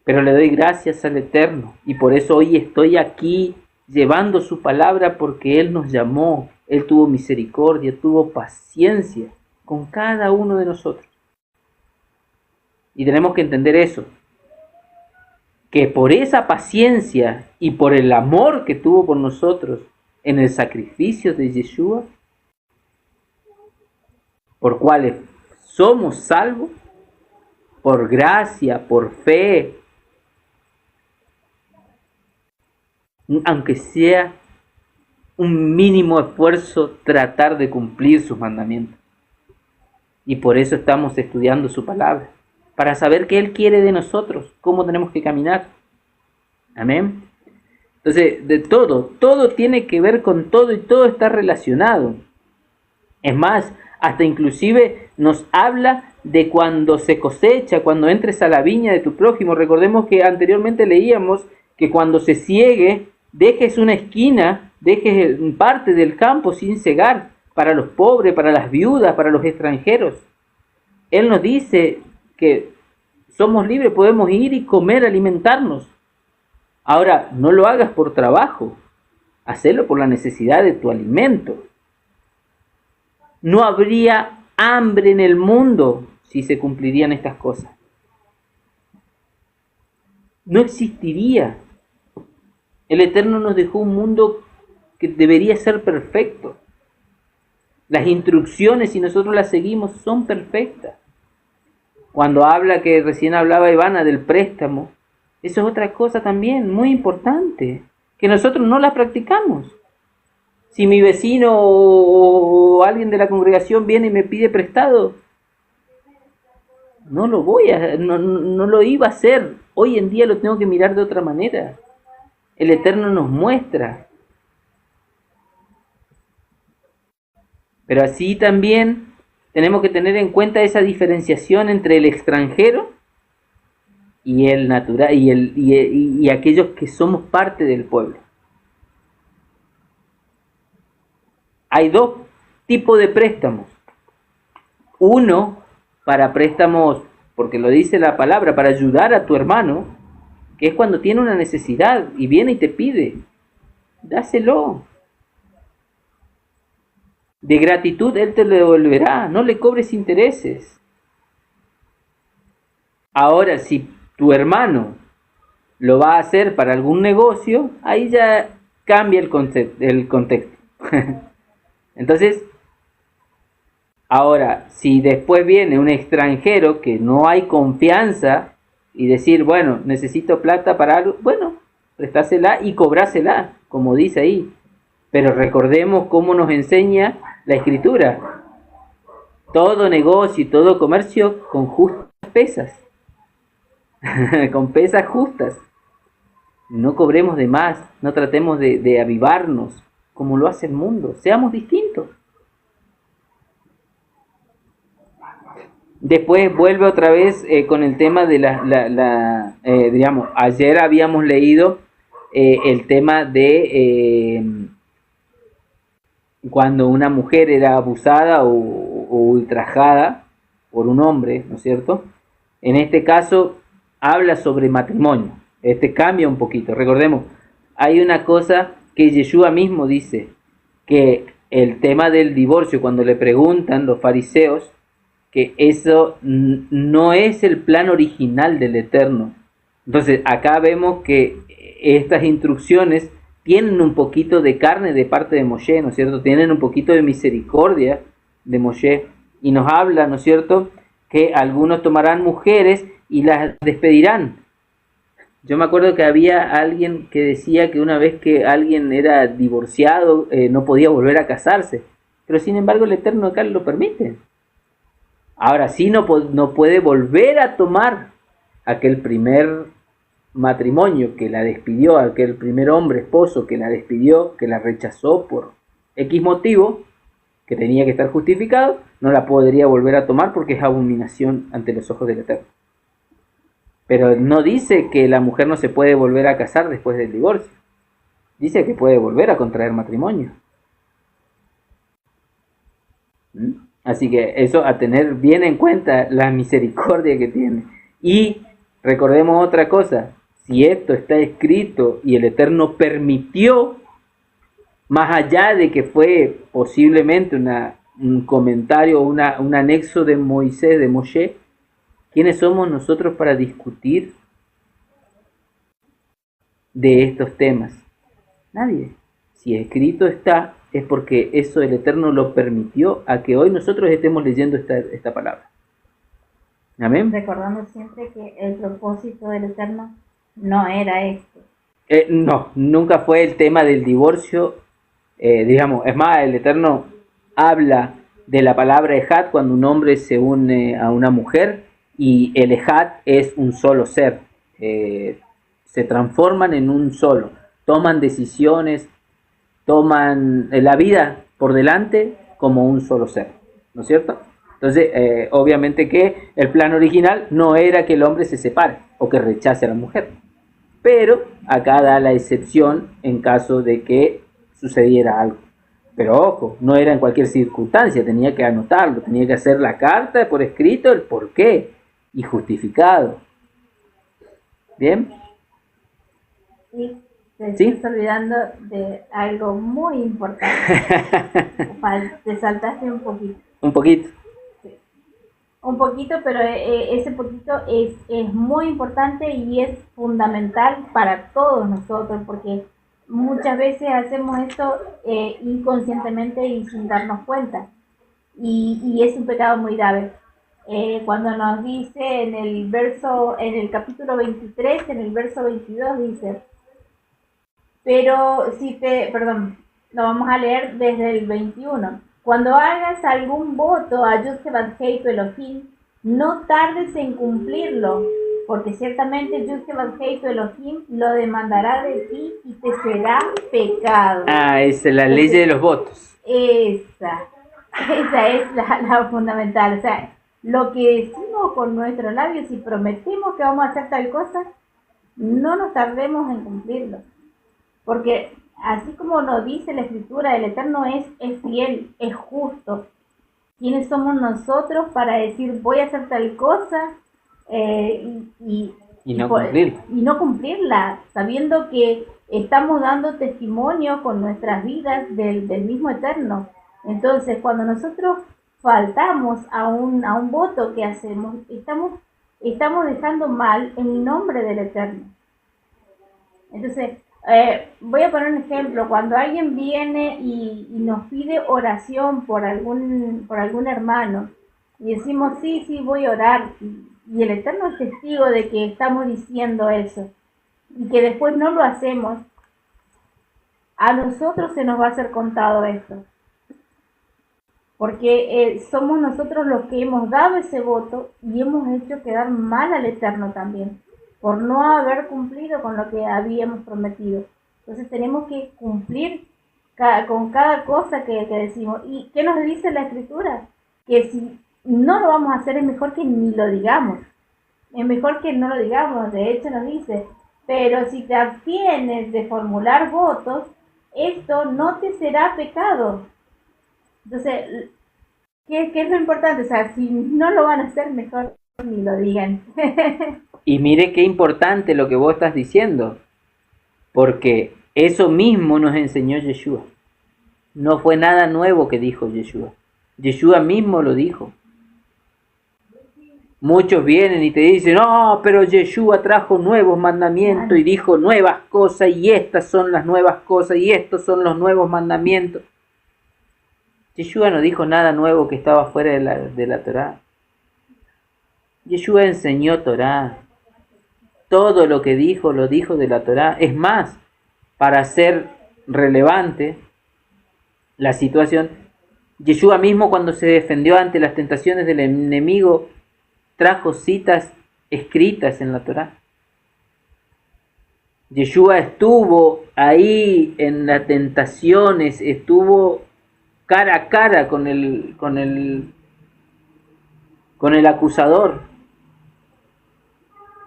Pero le doy gracias al Eterno. Y por eso hoy estoy aquí llevando su palabra, porque Él nos llamó. Él tuvo misericordia, tuvo paciencia con cada uno de nosotros. Y tenemos que entender eso. Que por esa paciencia y por el amor que tuvo por nosotros en el sacrificio de Yeshua, por cuales somos salvos, por gracia, por fe, aunque sea un mínimo esfuerzo, tratar de cumplir sus mandamientos. Y por eso estamos estudiando su palabra, para saber qué Él quiere de nosotros, cómo tenemos que caminar. Amén. Entonces, de todo tiene que ver con todo y todo está relacionado. Es más, hasta inclusive nos habla de cuando se cosecha, cuando entres a la viña de tu prójimo. Recordemos que anteriormente leíamos que cuando se ciegue, dejes una esquina, dejes parte del campo sin cegar, para los pobres, para las viudas, para los extranjeros. Él nos dice que somos libres, podemos ir y comer, alimentarnos. Ahora, no lo hagas por trabajo, hacelo por la necesidad de tu alimento. No habría hambre en el mundo si se cumplirían estas cosas. No existiría. El Eterno nos dejó un mundo que debería ser perfecto. Las instrucciones, si nosotros las seguimos, son perfectas. Cuando habla, que recién hablaba Ivana del préstamo, eso es otra cosa también muy importante, que nosotros no la practicamos. Si mi vecino o alguien de la congregación viene y me pide prestado, no lo iba a hacer. Hoy en día lo tengo que mirar de otra manera. El Eterno nos muestra. Pero así también tenemos que tener en cuenta esa diferenciación entre el extranjero y el natural y aquellos que somos parte del pueblo. Hay dos tipos de préstamos. Uno para préstamos, porque lo dice la palabra, para ayudar a tu hermano, que es cuando tiene una necesidad y viene y te pide, dáselo. De gratitud Él te lo devolverá, no le cobres intereses. Ahora, si tu hermano lo va a hacer para algún negocio, ahí ya cambia el contexto. Entonces, ahora, si después viene un extranjero que no hay confianza y decir, bueno, necesito plata para algo, bueno, prestásela y cobrásela, como dice ahí. Pero recordemos cómo nos enseña la Escritura. Todo negocio y todo comercio con justas pesas. Con pesas justas. No cobremos de más, no tratemos de avivarnos como lo hace el mundo. Seamos distintos. Después vuelve otra vez con el tema de digamos, ayer habíamos leído el tema de cuando una mujer era abusada o ultrajada por un hombre, ¿no es cierto? En este caso habla sobre matrimonio. Cambia un poquito. Recordemos, hay una cosa que Yeshua mismo dice, que el tema del divorcio, cuando le preguntan los fariseos, que eso no es el plan original del Eterno. Entonces acá vemos que estas instrucciones tienen un poquito de carne de parte de Moshe, ¿no es cierto? Tienen un poquito de misericordia de Moshe y nos habla, ¿no es cierto?, que algunos tomarán mujeres y las despedirán. Yo me acuerdo que había alguien que decía que una vez que alguien era divorciado no podía volver a casarse, pero sin embargo el Eterno acá lo permite. Ahora sí no puede volver a tomar aquel primer matrimonio que la despidió, aquel primer hombre, esposo que la despidió, que la rechazó por X motivo, que tenía que estar justificado, no la podría volver a tomar porque es abominación ante los ojos del Eterno. Pero no dice que la mujer no se puede volver a casar después del divorcio. Dice que puede volver a contraer matrimonio. ¿Mm? Así que eso a tener bien en cuenta, la misericordia que tiene. Y recordemos otra cosa, si esto está escrito y el Eterno permitió, más allá de que fue posiblemente un comentario, un anexo de Moisés, de Moshe, ¿quiénes somos nosotros para discutir de estos temas? Nadie. Si escrito está, es porque eso el Eterno lo permitió a que hoy nosotros estemos leyendo esta palabra. Amén. Recordando siempre que el propósito del Eterno no era esto. No, nunca fue el tema del divorcio. Digamos, es más, el Eterno habla de la palabra Ejad cuando un hombre se une a una mujer, y el Ejad es un solo ser. Se transforman en un solo, toman decisiones, toman la vida por delante como un solo ser, ¿no es cierto? Entonces, obviamente que el plan original no era que el hombre se separe o que rechace a la mujer, pero acá da la excepción en caso de que sucediera algo. Pero ojo, no era en cualquier circunstancia, tenía que anotarlo, tenía que hacer la carta por escrito, el porqué y justificado. ¿Bien? Y te ¿Sí? estás olvidando de algo muy importante. Te saltaste un poquito. Un poquito. Un poquito, pero ese poquito es muy importante y es fundamental para todos nosotros, porque muchas veces hacemos esto inconscientemente y sin darnos cuenta. Y es un pecado muy grave. Cuando nos dice en el capítulo 23, en el verso 22 dice, lo vamos a leer desde el 21. Cuando hagas algún voto a Yud-Heh-Vav-Hei tu Elohim, no tardes en cumplirlo, porque ciertamente Yud-Heh-Vav-Hei tu Elohim lo demandará de ti y te será pecado. Esa es la ley de los votos. Esa es la fundamental. O sea, lo que decimos con nuestros labios, si prometemos que vamos a hacer tal cosa, no nos tardemos en cumplirlo. Porque así como nos dice la Escritura, el Eterno es fiel, es justo. ¿Quiénes somos nosotros para decir voy a hacer tal cosa y no cumplirla, sabiendo que estamos dando testimonio con nuestras vidas del mismo Eterno? Entonces, cuando nosotros faltamos a un voto que hacemos, estamos dejando mal el nombre del Eterno. Entonces, voy a poner un ejemplo. Cuando alguien viene y nos pide oración por algún hermano y decimos sí, voy a orar, y el Eterno es testigo de que estamos diciendo eso y que después no lo hacemos, a nosotros se nos va a ser contado esto, porque somos nosotros los que hemos dado ese voto y hemos hecho quedar mal al Eterno también, por no haber cumplido con lo que habíamos prometido. Entonces tenemos que cumplir con cada cosa que decimos. ¿Y qué nos dice la Escritura? Que si no lo vamos a hacer, es mejor que ni lo digamos. Es mejor que no lo digamos. De hecho nos dice, pero si te abstienes de formular votos, esto no te será pecado. Entonces, ¿qué es lo importante? O sea, si no lo van a hacer, mejor ni lo digan. Y mire qué importante lo que vos estás diciendo, porque eso mismo nos enseñó Yeshua. No fue nada nuevo que dijo Yeshua. Yeshua mismo lo dijo. Muchos vienen y te dicen, no, pero Yeshua trajo nuevos mandamientos y dijo nuevas cosas, y estas son las nuevas cosas, y estos son los nuevos mandamientos. Yeshua no dijo nada nuevo que estaba fuera de la Torá. Yeshua enseñó Torá. Todo lo que dijo, lo dijo de la Torá. Es más, para hacer relevante la situación, Yeshua mismo, cuando se defendió ante las tentaciones del enemigo, trajo citas escritas en la Torá. Yeshua estuvo ahí en las tentaciones, estuvo cara a cara con el acusador.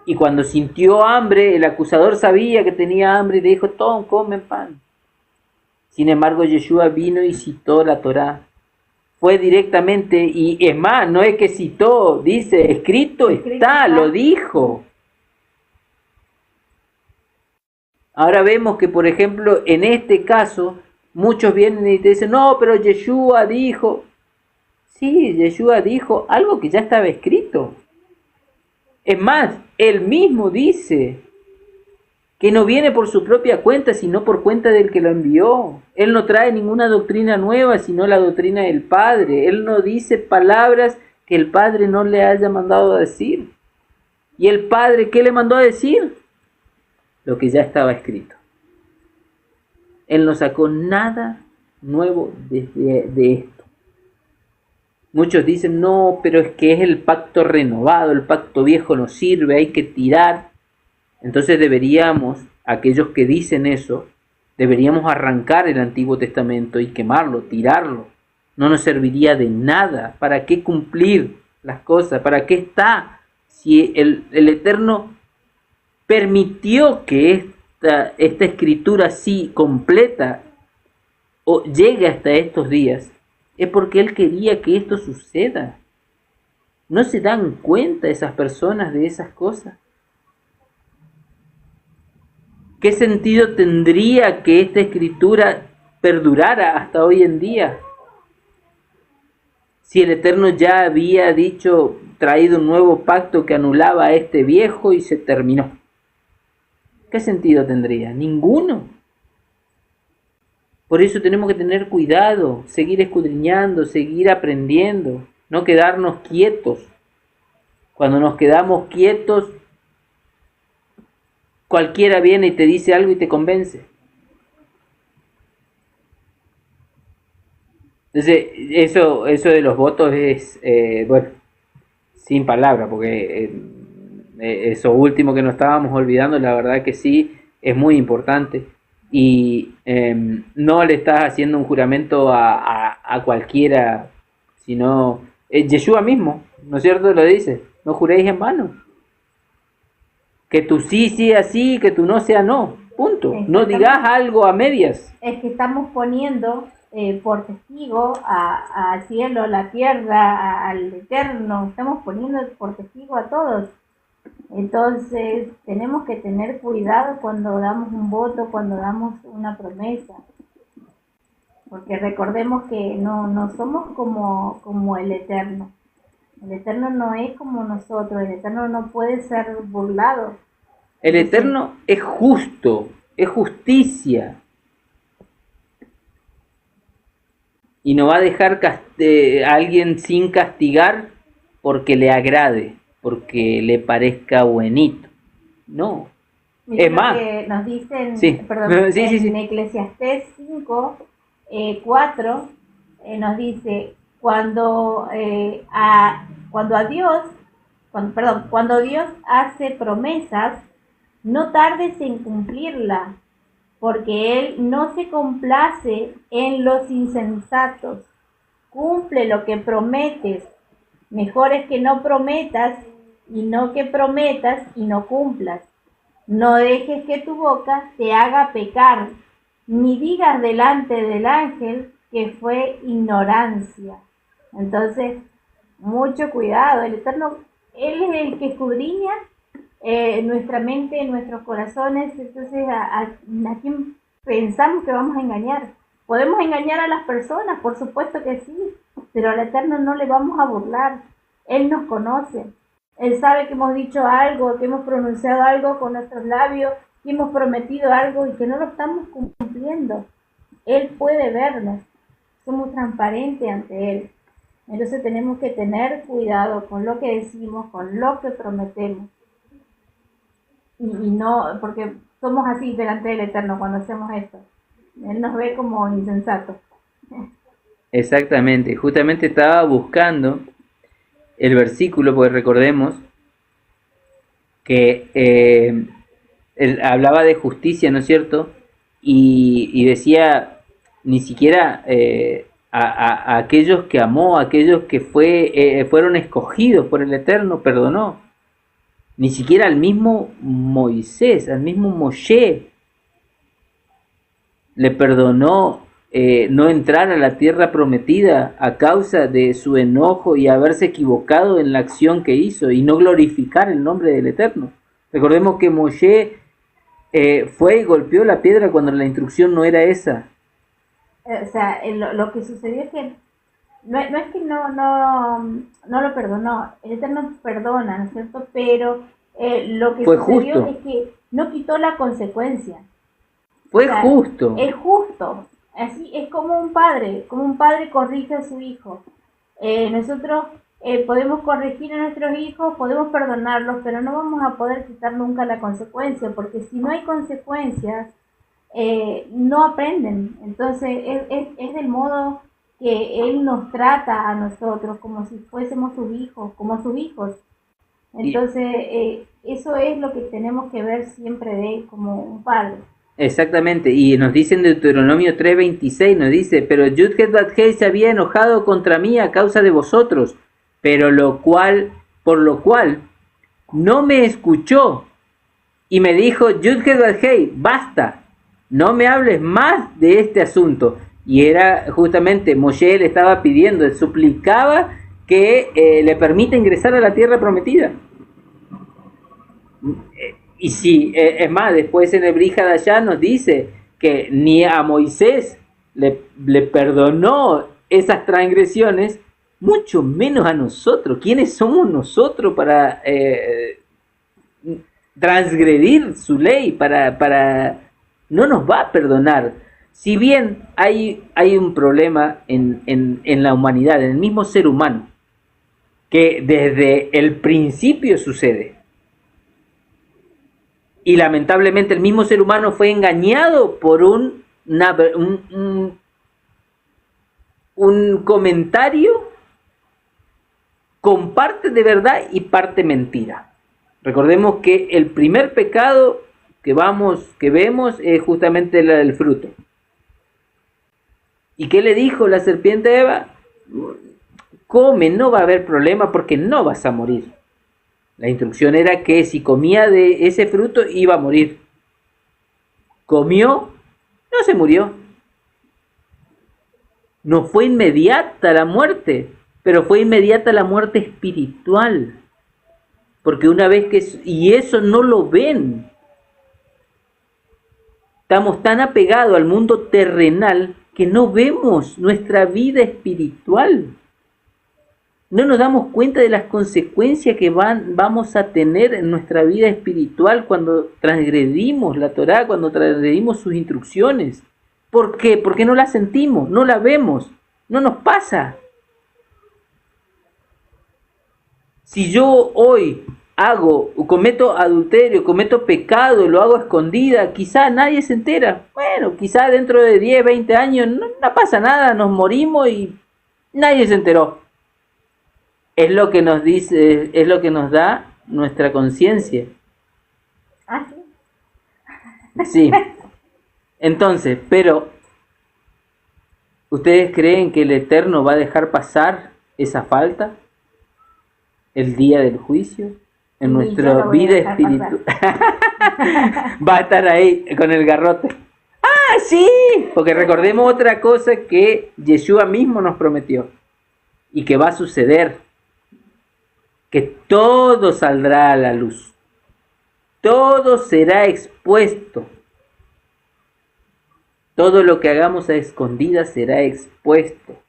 Y cuando sintió hambre, el acusador sabía que tenía hambre y le dijo, Tom, come pan. Sin embargo, Yeshua vino y citó la Torá. fue directamente, y es más, no es que citó, dice, escrito está, lo dijo. Ahora vemos que, por ejemplo, en este caso, muchos vienen y te dicen, no, pero Yeshua dijo. Sí, Yeshua dijo algo que ya estaba escrito. Es más, él mismo dice que no viene por su propia cuenta, sino por cuenta del que lo envió. Él no trae ninguna doctrina nueva, sino la doctrina del Padre. Él no dice palabras que el Padre no le haya mandado a decir. ¿Y el Padre qué le mandó a decir? Lo que ya estaba escrito. Él no sacó nada nuevo de esto. Muchos dicen, no, pero es que es el pacto renovado, el pacto viejo no sirve, hay que tirar. Entonces deberíamos, aquellos que dicen eso, deberíamos arrancar el Antiguo Testamento y quemarlo, tirarlo. No nos serviría de nada. ¿Para qué cumplir las cosas? ¿Para qué está? Si el Eterno permitió que esta escritura así completa o llegue hasta estos días, es porque Él quería que esto suceda. ¿No se dan cuenta esas personas de esas cosas? ¿Qué sentido tendría que esta escritura perdurara hasta hoy en día? Si el Eterno ya había dicho, traído un nuevo pacto que anulaba a este viejo y se terminó. ¿Qué sentido tendría? Ninguno. Por eso tenemos que tener cuidado, seguir escudriñando, seguir aprendiendo, no quedarnos quietos. Cuando nos quedamos quietos, cualquiera viene y te dice algo y te convence. Entonces, eso de los votos es, bueno, sin palabras, porque eso último que nos estábamos olvidando, la verdad que sí, es muy importante. Y no le estás haciendo un juramento a cualquiera, sino Yeshua mismo, ¿no es cierto? Lo dice, no juréis en vano. Que tu sí sea sí, que tu no sea no, punto. No digas algo a medias. Es que estamos poniendo por testigo al cielo, a la tierra, al Eterno, estamos poniendo por testigo a todos. Entonces tenemos que tener cuidado cuando damos un voto, cuando damos una promesa, porque recordemos que no somos como el Eterno. El Eterno no es como nosotros, el Eterno no puede ser burlado. El Eterno es justo, es justicia. Y no va a dejar a alguien sin castigar porque le agrade, porque le parezca buenito. No. Mira es más, que nos dicen, sí. perdón, Sí, en Eclesiastés 5, 4, nos dice, cuando Dios hace promesas, no tardes en cumplirla, porque Él no se complace en los insensatos. Cumple lo que prometes. Mejor es que no prometas y no que prometas y no cumplas. No dejes que tu boca te haga pecar, ni digas delante del ángel que fue ignorancia. Entonces, mucho cuidado. El Eterno, Él es el que escudriña nuestra mente, nuestros corazones. Entonces, ¿a quién pensamos que vamos a engañar? Podemos engañar a las personas, por supuesto que sí, pero al Eterno no le vamos a burlar. Él nos conoce. Él sabe que hemos dicho algo, que hemos pronunciado algo con nuestros labios, que hemos prometido algo y que no lo estamos cumpliendo. Él puede vernos. Somos transparentes ante Él. Entonces tenemos que tener cuidado con lo que decimos, con lo que prometemos. Y no, porque somos así delante del Eterno cuando hacemos esto. Él nos ve como insensatos. Exactamente. Justamente estaba buscando el versículo, porque recordemos que él hablaba de justicia, ¿no es cierto? Y decía, ni siquiera a aquellos que amó, a aquellos que fueron escogidos por el Eterno, perdonó. Ni siquiera al mismo Moisés, al mismo Moshe, le perdonó no entrar a la tierra prometida a causa de su enojo y haberse equivocado en la acción que hizo y no glorificar el nombre del Eterno. Recordemos que Moshe fue y golpeó la piedra cuando la instrucción no era esa. O sea, lo que sucedió es que no es que no lo perdonó, el Eterno perdona, ¿no es cierto? Pero lo que Fue sucedió justo. es que no quitó la consecuencia. Fue O sea, justo. es justo. Así es como un padre corrige a su hijo. Nosotros podemos corregir a nuestros hijos, podemos perdonarlos, pero no vamos a poder quitar nunca la consecuencia, porque si no hay consecuencias, no aprenden. Entonces es del modo que Él nos trata a nosotros, como si fuésemos sus hijos, como sus hijos. Entonces eso es lo que tenemos que ver siempre de Él como un padre. Exactamente, y nos dice en Deuteronomio 3:26, nos dice, pero Yudhet Bat-Hei se había enojado contra mí a causa de vosotros, pero por lo cual no me escuchó y me dijo, Yudhet Bat-Hei, basta, no me hables más de este asunto. Y era justamente, Moshe le estaba pidiendo, le suplicaba que le permita ingresar a la tierra prometida. Y sí, es más, después en el Brihad allá nos dice que ni a Moisés le perdonó esas transgresiones, mucho menos a nosotros. ¿Quiénes somos nosotros para transgredir su ley? No nos va a perdonar. Si bien hay un problema en la humanidad, en el mismo ser humano, que desde el principio sucede. Y lamentablemente el mismo ser humano fue engañado por un comentario con parte de verdad y parte mentira. Recordemos que el primer pecado que vemos es justamente la del fruto. ¿Y qué le dijo la serpiente a Eva? Come, no va a haber problema porque no vas a morir. La instrucción era que si comía de ese fruto iba a morir. Comió, no se murió. No fue inmediata la muerte, pero fue inmediata la muerte espiritual. Porque una vez y eso no lo ven. Estamos tan apegados al mundo terrenal que no vemos nuestra vida espiritual. No nos damos cuenta de las consecuencias que vamos a tener en nuestra vida espiritual cuando transgredimos la Torá, cuando transgredimos sus instrucciones. ¿Por qué? Porque no la sentimos, no la vemos, no nos pasa. Si yo hoy cometo adulterio, cometo pecado, lo hago a escondida, quizá nadie se entera. Bueno, quizá dentro de 10, 20 años no pasa nada, nos morimos y nadie se enteró. Es lo que nos dice, es lo que nos da nuestra conciencia. ¿Ah, sí? Sí. Entonces, pero ¿ustedes creen que el Eterno va a dejar pasar esa falta el día del juicio en Sí, nuestra yo lo voy a vida dejar espiritual? Va a estar ahí con el garrote. ¡Ah, sí! Porque recordemos otra cosa que Yeshua mismo nos prometió y que va a suceder. Que todo saldrá a la luz. Todo será expuesto. Todo lo que hagamos a escondidas será expuesto.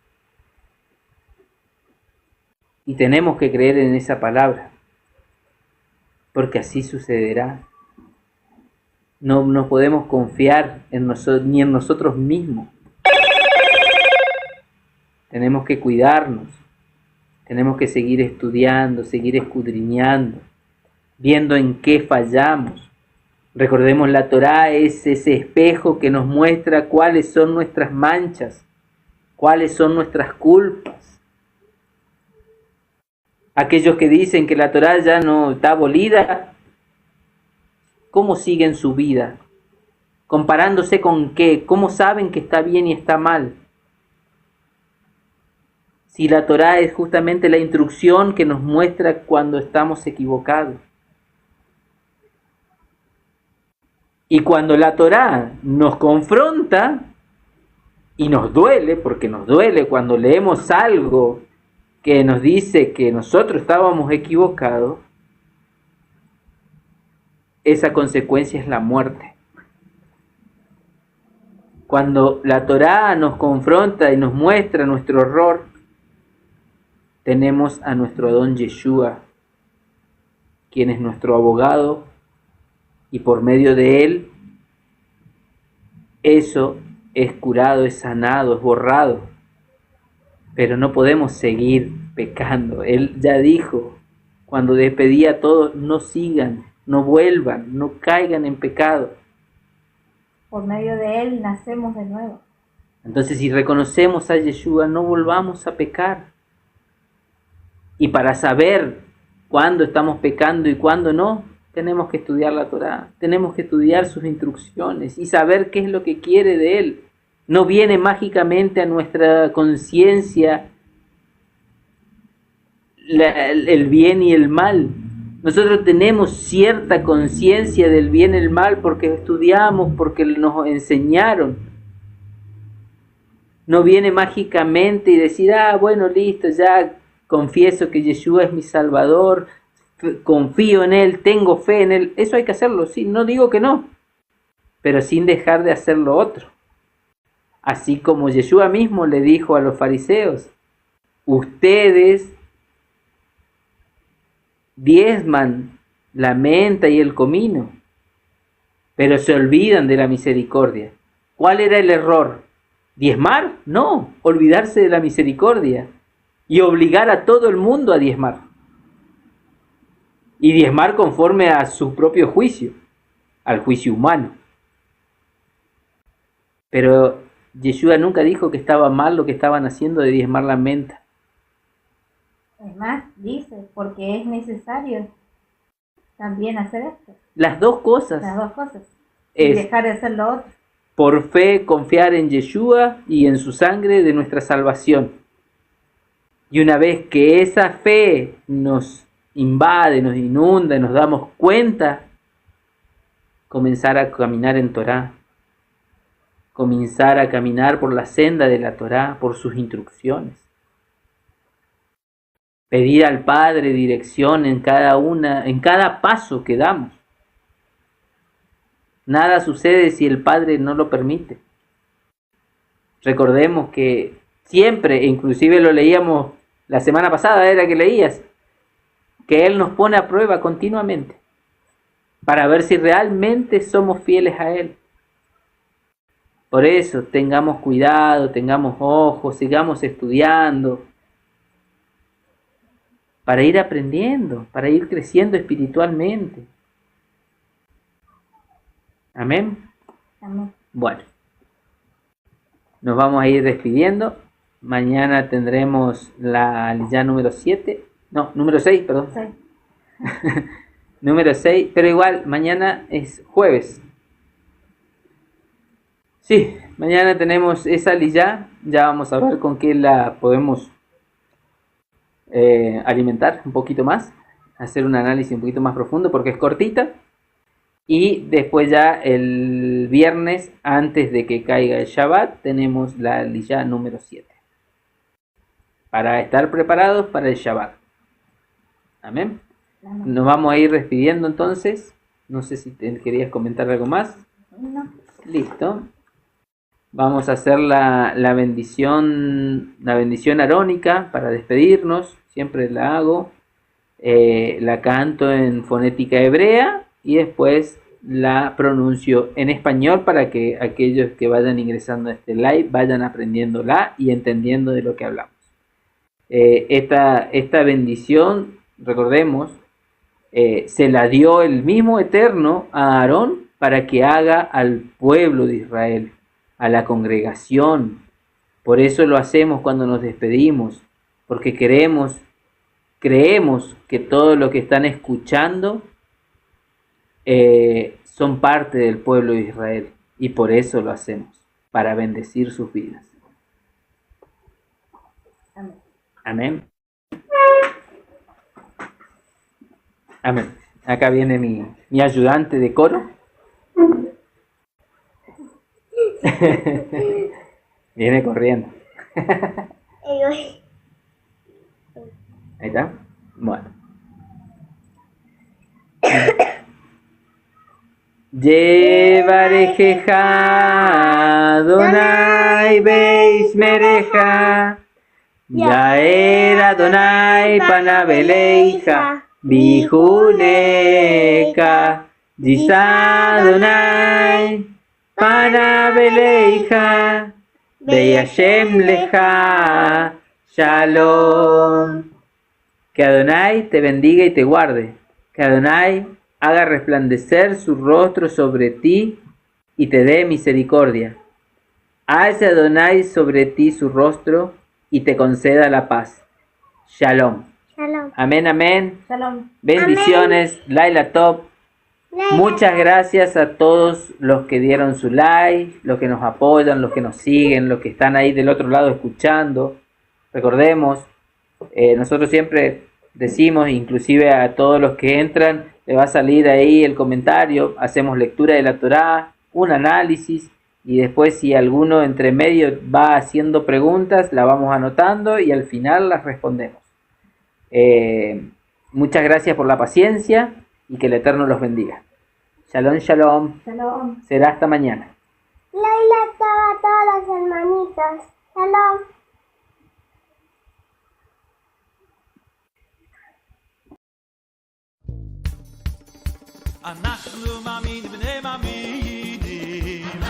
Y tenemos que creer en esa palabra. Porque así sucederá. No podemos confiar ni en nosotros mismos. Tenemos que cuidarnos. Tenemos que seguir estudiando, seguir escudriñando, viendo en qué fallamos. Recordemos, la Torá es ese espejo que nos muestra cuáles son nuestras manchas, cuáles son nuestras culpas. Aquellos que dicen que la Torá ya no está abolida, ¿cómo siguen su vida? ¿Comparándose con qué? ¿Cómo saben que está bien y está mal? Si la Torá es justamente la instrucción que nos muestra cuando estamos equivocados. Y cuando la Torá nos confronta, Y nos duele, porque nos duele cuando leemos algo que nos dice que nosotros estábamos equivocados. Esa consecuencia es la muerte. Cuando la Torá nos confronta y nos muestra nuestro error, tenemos a nuestro Adón Yeshua, quien es nuestro abogado, y por medio de él, eso es curado, es sanado, es borrado. Pero no podemos seguir pecando. Él ya dijo, cuando despedía a todos, no sigan, no vuelvan, no caigan en pecado. Por medio de él nacemos de nuevo. Entonces, si reconocemos a Yeshua, no volvamos a pecar. Y para saber cuándo estamos pecando y cuándo no, tenemos que estudiar la Torá, tenemos que estudiar sus instrucciones y saber qué es lo que quiere de él. No viene mágicamente a nuestra conciencia el bien y el mal. Nosotros tenemos cierta conciencia del bien y el mal porque estudiamos, porque nos enseñaron. No viene mágicamente y decir, bueno, listo, ya confieso que Yeshua es mi Salvador, confío en Él, tengo fe en Él. Eso hay que hacerlo, sí, no digo que no, pero sin dejar de hacer lo otro. Así como Yeshua mismo le dijo a los fariseos, ustedes diezman la menta y el comino, pero se olvidan de la misericordia. ¿Cuál era el error? ¿Diezmar? No, olvidarse de la misericordia y obligar a todo el mundo a diezmar. Y diezmar conforme a su propio juicio, al juicio humano. Pero Yeshua nunca dijo que estaba mal lo que estaban haciendo de diezmar la menta. Además, dice, porque es necesario también hacer esto. Las dos cosas. Las dos cosas. Y Es dejar de hacer lo otro. por fe confiar en Yeshua y en su sangre de nuestra salvación. Y una vez que esa fe nos invade, nos inunda, nos damos cuenta, comenzar a caminar en Torá. Comenzar a caminar por la senda de la Torá, por sus instrucciones. Pedir al Padre dirección en cada paso que damos. Nada sucede si el Padre no lo permite. Recordemos que siempre, inclusive lo leíamos la semana pasada, era que leías, que Él nos pone a prueba continuamente para ver si realmente somos fieles a Él. Por eso, tengamos cuidado, tengamos ojos, sigamos estudiando, para ir aprendiendo, para ir creciendo espiritualmente. Amén. Amén. Bueno, nos vamos a ir despidiendo. Mañana tendremos la aliyá número 7. No, número 6, perdón. Sí. Número 6, pero igual, mañana es jueves. Sí, mañana tenemos esa aliyá. Ya vamos a ver con qué la podemos alimentar un poquito más. Hacer un análisis un poquito más profundo porque es cortita. Y después ya el viernes, antes de que caiga el Shabbat, tenemos la aliyá número 7. Para estar preparados para el Shabbat. Amén. Amén. Nos vamos a ir despidiendo entonces. No sé si querías comentar algo más. No. Listo. Vamos a hacer la bendición arónica para despedirnos. Siempre la hago. La canto en fonética hebrea. Y después la pronuncio en español para que aquellos que vayan ingresando a este live vayan aprendiéndola y entendiendo de lo que hablamos. Esta bendición, recordemos, se la dio el mismo Eterno a Aarón para que haga al pueblo de Israel, a la congregación. Por eso lo hacemos cuando nos despedimos, porque creemos que todo lo que están escuchando son parte del pueblo de Israel y por eso lo hacemos, para bendecir sus vidas. Amén. Amén. Amén. Acá viene mi ayudante de coro. Viene corriendo. Ahí Ahí está. Bueno. Yevarejeja Adonai beis mereja. Yaer Adonai panabeleja. Bijuneka. Disa Adonai panabeleja. Beyashem leja. Shalom. Que Adonai te bendiga y te guarde. Que Adonai haga resplandecer su rostro sobre ti y te dé misericordia. Alce Adonai sobre ti su rostro y te conceda la paz. Shalom. Shalom. Amén, amén. Shalom. Bendiciones. Laila Top. Muchas gracias a todos los que dieron su like, los que nos apoyan, los que nos siguen, los que están ahí del otro lado escuchando. Recordemos, nosotros siempre decimos, inclusive a todos los que entran, le va a salir ahí el comentario, hacemos lectura de la Torá, un análisis, y después si alguno entre medio va haciendo preguntas, la vamos anotando y al final las respondemos. Muchas gracias por la paciencia y que el Eterno los bendiga. Shalom, shalom. Shalom. Será hasta mañana. Laila estaba a todas las hermanitas. Shalom. אנחנו מאמין בני מאמינים